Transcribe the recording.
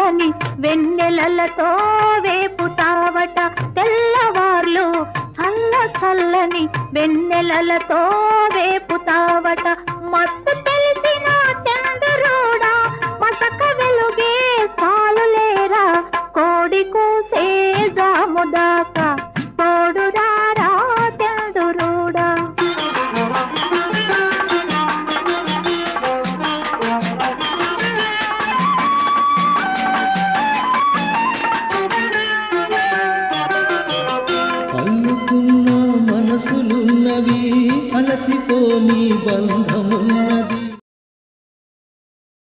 చల్లని వెన్నెలలతో వేపుతావట తెల్లవార్లు చల్లని వెన్నెలలతో వేపుతావట మత్తు తెలిసిన చంద్రుడా మసక వెలుగే చాలులేరా కోడి కూసే జాముదాకా తోడురారా చంద్రుడా. అల్లుకున్న మనసులున్నవి అలసిపోని బంధ